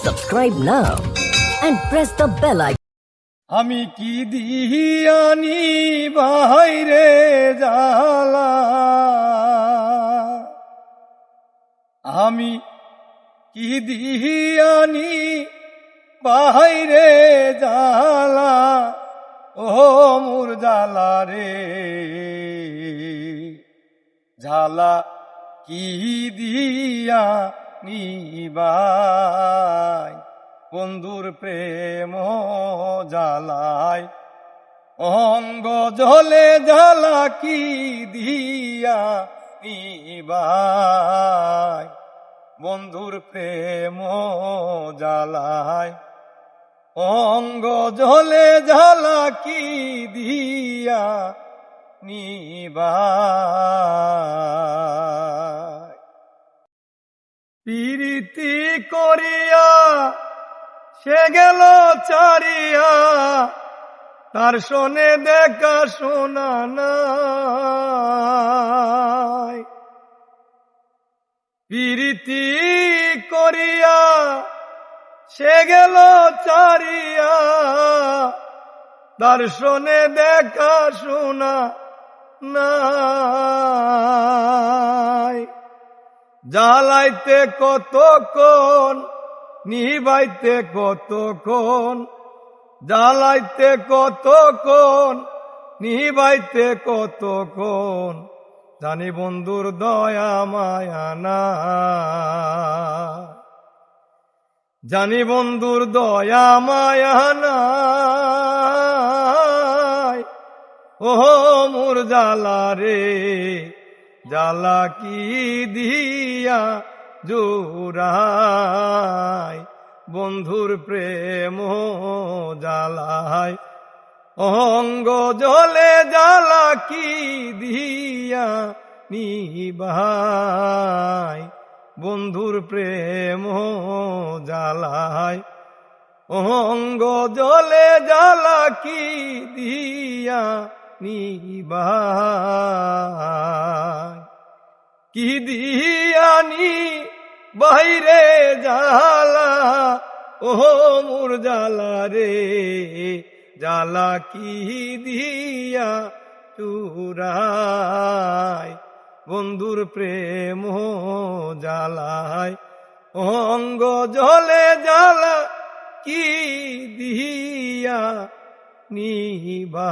Subscribe now and press the bell icon. আমি কি দিয়ানি বাইরে জালা, আমি কি দিয়ানি বাইরে জালা, ও মোর জালা রে ঝালা কি দিয়া নিবাই, বন্ধুর প্রেম জালায় অঙ্গ জলে জ্বালা কি দিয়া নিবাই, বন্ধুর প্রেম জালায় অঙ্গ জলে জ্বালা কি দিয়া নিবাই। প্রীতি করিয়া সে গেল চারিয়া, তার শোনে দেখা শোনা নাই। প্রীতি করিয়া সে গেল চারিয়া, তার শোনে দেখা শোনা নাই। জ্বালাইতে কতক্ষণ নিবাইতে কতক্ষণ, জ্বালাইতে কতক্ষণ নিবাইতে কতক্ষণ, জানি বন্ধুর দয়া মায়া না, জানি বন্ধুর দয়া মায়া নাই। ও মোর জ্বালা রে জ্বালা কি দিয়া জোড়াই, বন্ধুর প্রেম জালায় অঙ্গ জলে জ্বালা কি দিয়া নিবাই, বন্ধুর প্রেম জালায় অঙ্গ জলে জ্বালা কি দিয়া নিবাই। কি দিয়ানি বাইরে জালা, ও মোর জালা রে জালা কি দিয়া চুরাই, বন্ধুর প্রেম জালায় অঙ্গ জলে জালা কি দিয়া নিবাই।